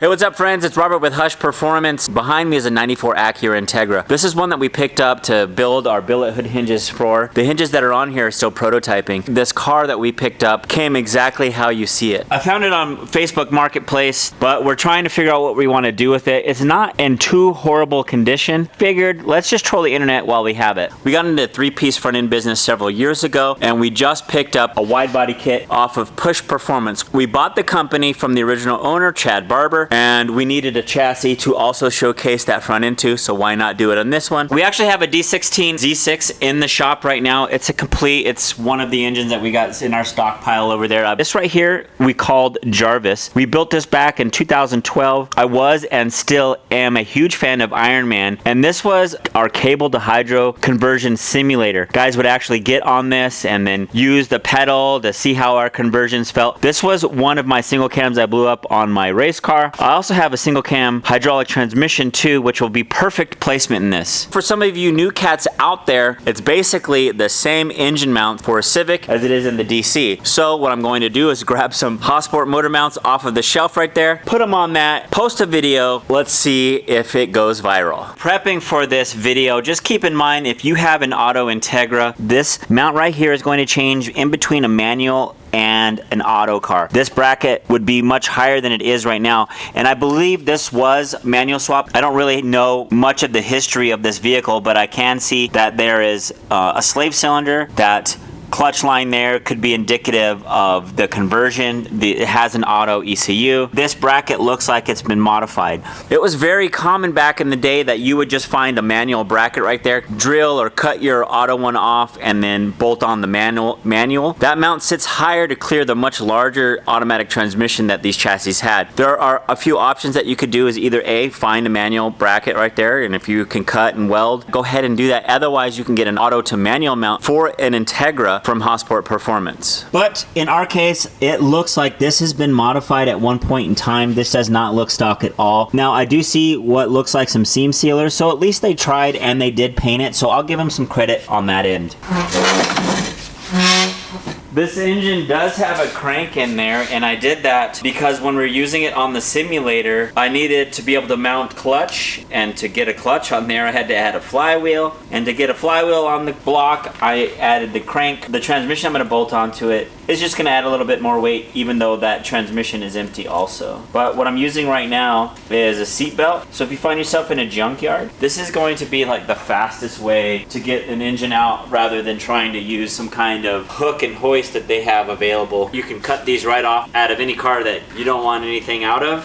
Hey, what's up friends? It's Robert with Hush Performance. Behind me is a 94 Acura Integra. This is one that we picked up to build our billet hood hinges for. The hinges that are on here are still prototyping. This car that we picked up came exactly how you see it. I found it on Facebook Marketplace, but we're trying to figure out what we want to do with it. It's not in too horrible condition. Figured, let's just troll the internet while we have it. We got into three-piece front-end business several years ago, and we just picked up a wide body kit off of Push Performance. We bought the company from the original owner, Chad Barber, and we needed a chassis to also showcase that front end too, so why not do it on this one? We actually have a D16 Z6 in the shop right now. It's one of the engines that we got in our stockpile over there. This right here we called Jarvis. We built this back in 2012. I was and still am a huge fan of Iron Man, and this was our cable to hydro conversion simulator. Guys would actually get on this and then use the pedal to see how our conversions felt. This was one of my single cams I blew up on my race car. I also have a single cam hydraulic transmission too, which will be perfect placement in this. For some of you new cats out there, it's basically the same engine mount for a Civic as it is in the DC. So what I'm going to do is grab some Hossport motor mounts off of the shelf right there, put them on that, post a video, let's see if it goes viral. Prepping for this video, just keep in mind if you have an auto Integra, this mount right here is going to change in between a manual and an auto car. This bracket would be much higher than it is right now, and I believe this was manual swap. I don't really know much of the history of this vehicle, but I can see that there is a slave cylinder. That clutch line there could be indicative of the conversion. It has an auto ECU. This bracket looks like it's been modified. It was very common back in the day that you would just find a manual bracket right there, drill or cut your auto one off, and then bolt on the manual. That mount sits higher to clear the much larger automatic transmission that these chassis had. There are a few options that you could do. Is either A, find a manual bracket right there, and if you can cut and weld, go ahead and do that. Otherwise, you can get an auto to manual mount for an Integra from Hossport Performance. But in our case, it looks like this has been modified at one point in time. This does not look stock at all. Now, I do see what looks like some seam sealers, so at least they tried and they did paint it, so I'll give them some credit on that end. This engine does have a crank in there, and I did that because when we were using it on the simulator, I needed to be able to mount clutch, and to get a clutch on there, I had to add a flywheel, and to get a flywheel on the block, I added the crank. The transmission I'm going to bolt onto it is just going to add a little bit more weight, even though that transmission is empty also. But what I'm using right now is a seat belt, so if you find yourself in a junkyard, this is going to be like the fastest way to get an engine out rather than trying to use some kind of hook and hoist that they have available. You can cut these right off out of any car that you don't want anything out of.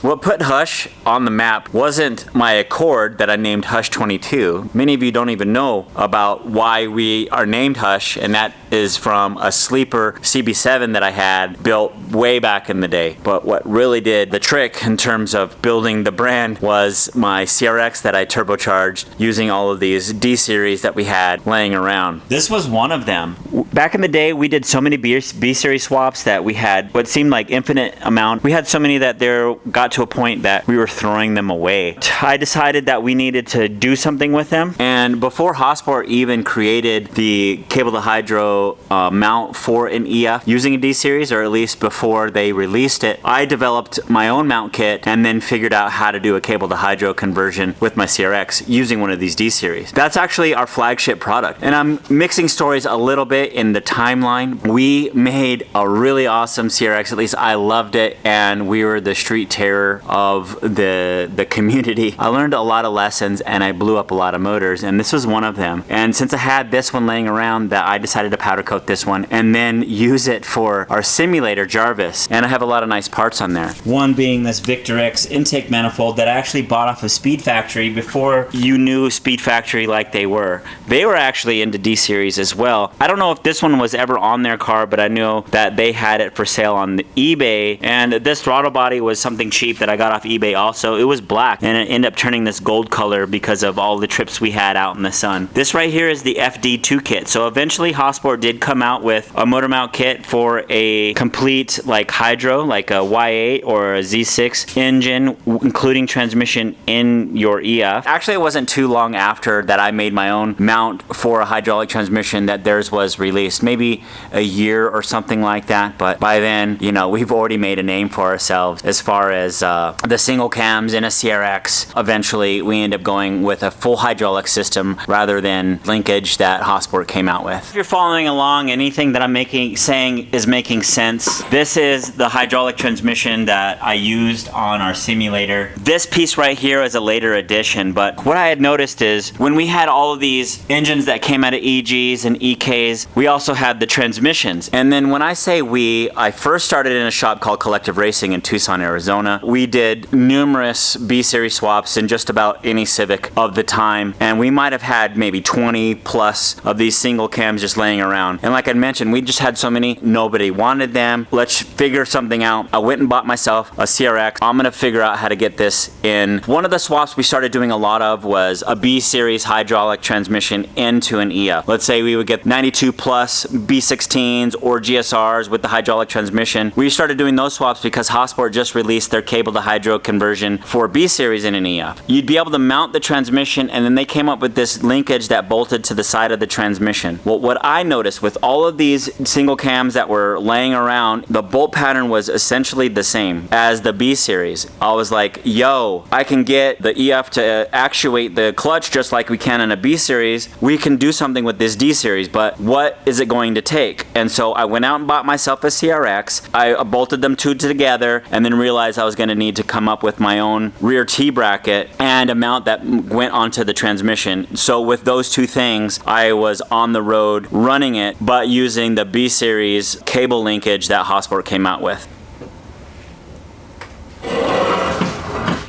What put Hush on the map wasn't my Accord that I named Hush 22. Many of you don't even know about why we are named Hush, and that is from a sleeper CB7 that I had built way back in the day. But what really did the trick in terms of building the brand was my CRX that I turbocharged using all of these D-series that we had laying around. This was one of them. Back in the day, we did so many B-series swaps that we had what seemed like infinite amount. We had so many that there got to a point that we were throwing them away. I decided that we needed to do something with them, and before Hossport even created the cable to hydro mount for an EF using a D-series, or at least before they released it, I developed my own mount kit and then figured out how to do a cable to hydro conversion with my CRX using one of these D-series. That's actually our flagship product, and I'm mixing stories a little bit in the timeline. We made a really awesome CRX, at least I loved it, and we were the street terror of the community. I learned a lot of lessons and I blew up a lot of motors, and this was one of them. And since I had this one laying around, that I decided to powder coat this one and then use it for our simulator Jarvis, and I have a lot of nice parts on there. One being this Victor X intake manifold that I actually bought off of Speed Factory before you knew Speed Factory like they were. They were actually into D-series as well. I don't know if this one was ever on their car, but I know that they had it for sale on eBay, and this throttle body was something cheap cheap that I got off eBay also. It was black and it ended up turning this gold color because of all the trips we had out in the sun. This right here is the FD2 kit. So eventually Hossport did come out with a motor mount kit for a complete like hydro, like a Y8 or a Z6 engine, including transmission in your EF. Actually, it wasn't too long after that I made my own mount for a hydraulic transmission that theirs was released. Maybe a year or something like that. But by then, you know, we've already made a name for ourselves as far as the single cams in a CRX. Eventually, we end up going with a full hydraulic system rather than linkage that Hossport came out with. If you're following along, anything that I'm saying is making sense. This is the hydraulic transmission that I used on our simulator. This piece right here is a later addition, but what I had noticed is when we had all of these engines that came out of EGs and EKs, we also had the transmissions. And then when I say I first started in a shop called Collective Racing in Tucson, Arizona. We did numerous B-Series swaps in just about any Civic of the time, and we might have had maybe 20 plus of these single cams just laying around. And like I mentioned, we just had so many, nobody wanted them. Let's figure something out. I went and bought myself a CRX. I'm gonna figure out how to get this in. One of the swaps we started doing a lot of was a B-Series hydraulic transmission into an EF. Let's say we would get 92 plus B16s or GSRs with the hydraulic transmission. We started doing those swaps because Hossport just released their cable to hydro conversion for B-Series in an EF. You'd be able to mount the transmission, and then they came up with this linkage that bolted to the side of the transmission. Well, what I noticed with all of these single cams that were laying around, the bolt pattern was essentially the same as the B-Series. I was like, yo, I can get the EF to actuate the clutch just like we can in a B-Series. We can do something with this D-Series, but what is it going to take? And so I went out and bought myself a CRX. I bolted them two together and then realized I was going to need to come up with my own rear T-bracket and a mount that went onto the transmission. So with those two things, I was on the road running it, but using the B-Series cable linkage that Hossport came out with.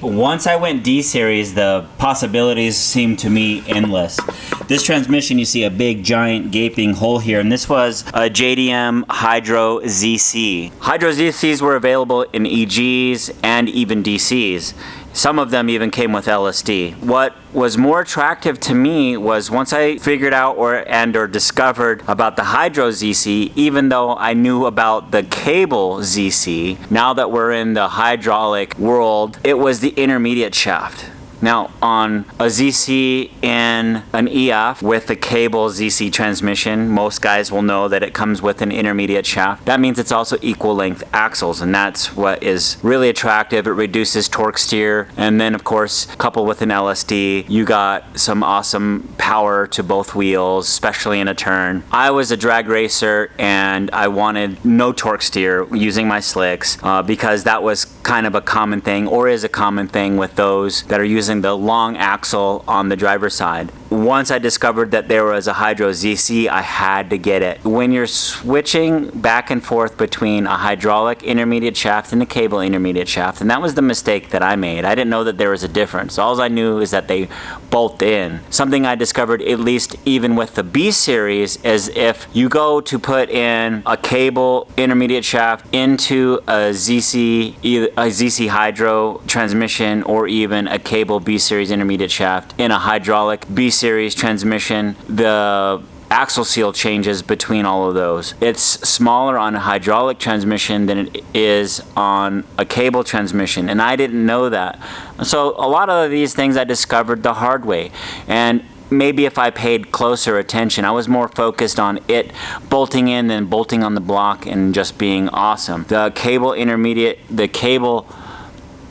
Once I went D-Series, the possibilities seemed to me endless. This transmission, you see a big, giant, gaping hole here, and this was a JDM Hydro ZC. Hydro ZCs were available in EGs and even DCs. Some of them even came with LSD. What was more attractive to me was once I figured out or discovered about the Hydro ZC, even though I knew about the cable ZC, now that we're in the hydraulic world, it was the intermediate shaft. Now, on a ZC in an EF with the cable ZC transmission, most guys will know that it comes with an intermediate shaft. That means it's also equal length axles, and that's what is really attractive. It reduces torque steer, and then of course, coupled with an LSD, you got some awesome power to both wheels, especially in a turn. I was a drag racer, and I wanted no torque steer using my slicks because that was kind of a common thing, or is a common thing with those that are using the long axle on the driver's side. Once I discovered that there was a Hydro ZC, I had to get it. When you're switching back and forth between a hydraulic intermediate shaft and a cable intermediate shaft, and that was the mistake that I made. I didn't know that there was a difference. All I knew is that they bolt in. Something I discovered, at least even with the B-Series, is if you go to put in a cable intermediate shaft into a ZC Hydro transmission, or even a cable B-Series intermediate shaft in a hydraulic B-Series transmission, the axle seal changes between all of those. It's smaller on a hydraulic transmission than it is on a cable transmission, and I didn't know that. So a lot of these things I discovered the hard way, and maybe if I paid closer attention, I was more focused on it bolting in than bolting on the block and just being awesome. The cable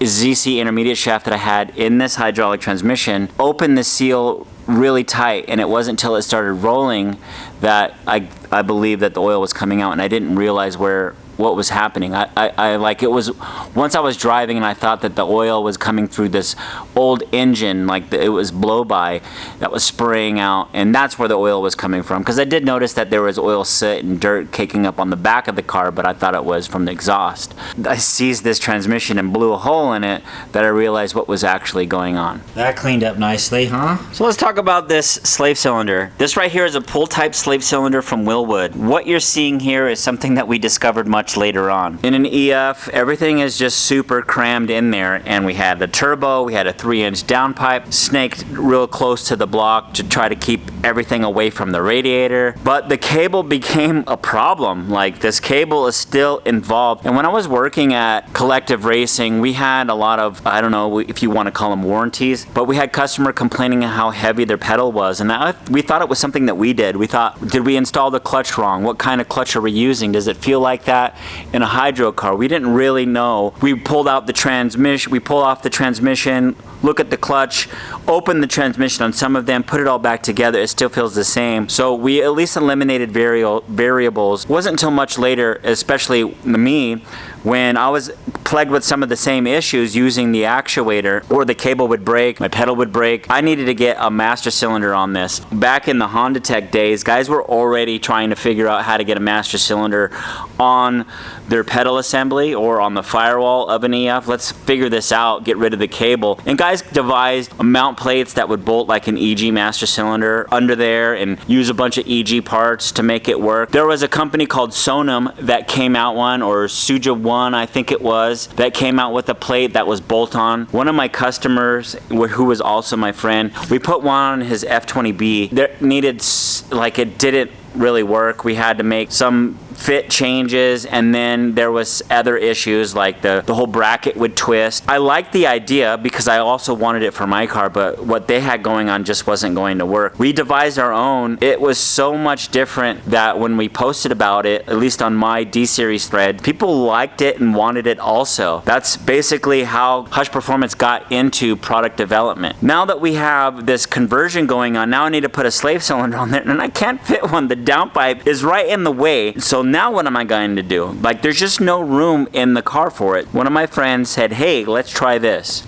ZC intermediate shaft that I had in this hydraulic transmission opened the seal really tight, and it wasn't until it started rolling that I believed that the oil was coming out, and I didn't realize what was happening. I like, it was once I was driving and I thought that the oil was coming through this old engine, like it was blow by that was spraying out, and that's where the oil was coming from, because I did notice that there was oil soot and dirt caking up on the back of the car, but I thought it was from the exhaust. I seized this transmission and blew a hole in it that I realized what was actually going on. That cleaned up nicely, huh? So let's talk about this slave cylinder. This right here is a pull type slave cylinder from Willwood. What you're seeing here is something that we discovered much much later on. In an EF, everything is just super crammed in there, and we had the turbo, we had a 3-inch downpipe, snaked real close to the block to try to keep everything away from the radiator. But the cable became a problem. Like, this cable is still involved. And when I was working at Collective Racing, we had a lot of, I don't know if you want to call them warranties, but we had customer complaining how heavy their pedal was, and we thought it was something that we did. We thought, did we install the clutch wrong? What kind of clutch are we using? Does it feel like that in a hydro car? We didn't really know. We pulled out the transmission, we pull off the transmission, look at the clutch, open the transmission on some of them, put it all back together, it still feels the same. So we at least eliminated variables. It wasn't until much later, especially me, when I was plagued with some of the same issues using the actuator, or the cable would break, my pedal would break. I needed to get a master cylinder on this. Back in the Honda Tech days, guys were already trying to figure out how to get a master cylinder on their pedal assembly or on the firewall of an EF. Let's figure this out, get rid of the cable. And guys devised mount plates that would bolt like an EG master cylinder under there and use a bunch of EG parts to make it work. There was a company called Sonam that came out or Suja One, I think it was, that came out with a plate that was bolt-on. One of my customers, who was also my friend, we put one on his F20B. There needed, like, it didn't really work. We had to make some fit changes, and then there was other issues like the whole bracket would twist. I liked the idea because I also wanted it for my car, but what they had going on just wasn't going to work. We devised our own. It was so much different that when we posted about it, at least on my D-Series thread, people liked it and wanted it also. That's basically how Hush Performance got into product development. Now that we have this conversion going on, now I need to put a slave cylinder on there, and I can't fit one. The downpipe is right in the way. So now what am I going to do? Like, there's just no room in the car for it. One of my friends said, hey, let's try this.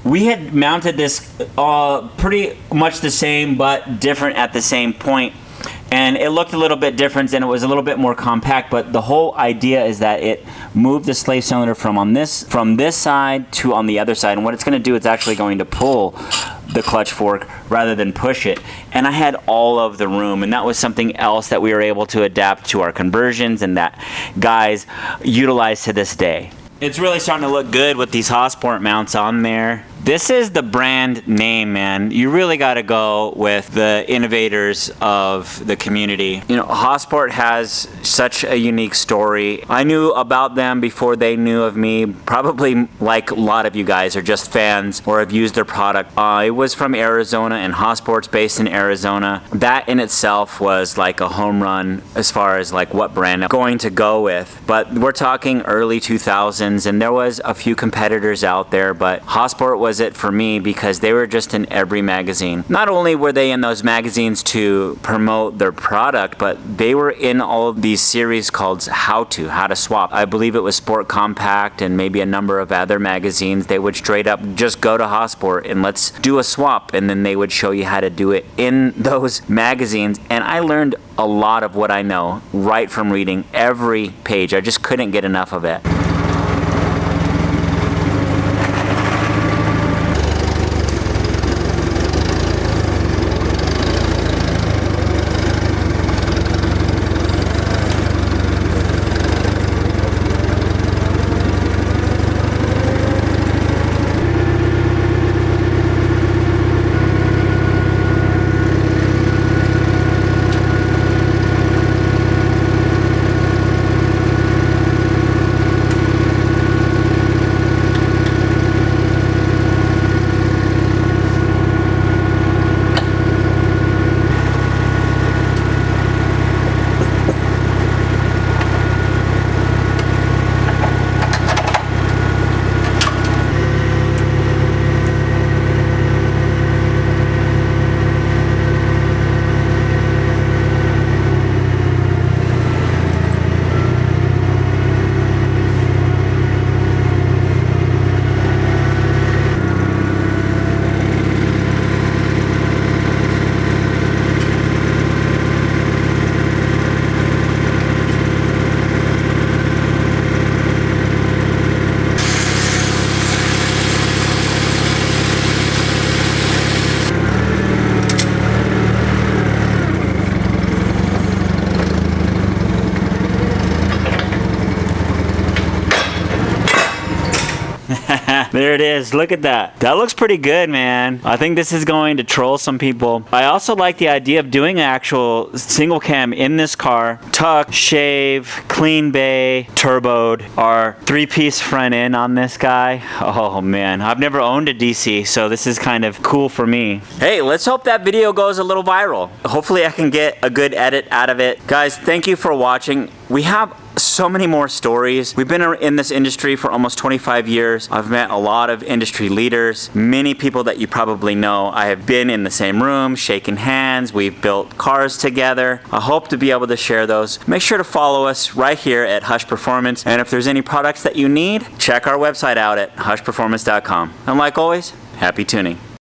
We had mounted this pretty much the same but different at the same point, and it looked a little bit different and it was a little bit more compact, but the whole idea is that it moved the slave cylinder from this side to on the other side, and what it's going to do, it's actually going to pull the clutch fork rather than push it. And I had all of the room, and that was something else that we were able to adapt to our conversions and that guys utilize to this day. It's really starting to look good with these Hossport mounts on there. This is the brand name, man. You really got to go with the innovators of the community. You know, Hossport has such a unique story. I knew about them before they knew of me. Probably like a lot of you guys are just fans or have used their product. It was from Arizona, and Hossport's based in Arizona. That in itself was like a home run as far as like what brand I'm going to go with. But we're talking early 2000s, and there was a few competitors out there, but Hossport was it for me because they were just in every magazine. Not only were they in those magazines to promote their product, but they were in all of these series called How to Swap. I believe it was Sport Compact and maybe a number of other magazines. They would straight up just go to Hossport and let's do a swap, and then they would show you how to do it in those magazines. And I learned a lot of what I know right from reading every page. I just couldn't get enough of it. There it is. Look at that. That looks pretty good, man. I think this is going to troll some people. I also like the idea of doing an actual single cam in this car. Tuck, shave, clean bay, turboed. Our 3-piece front end on this guy. Oh man, I've never owned a DC, so this is kind of cool for me. Hey, let's hope that video goes a little viral. Hopefully I can get a good edit out of it. Guys, thank you for watching. We have so many more stories. We've been in this industry for almost 25 years. I've met a lot of industry leaders, many people that you probably know. I have been in the same room, shaking hands. We've built cars together. I hope to be able to share those. Make sure to follow us right here at Hush Performance. And if there's any products that you need, check our website out at hushperformance.com. And like always, happy tuning.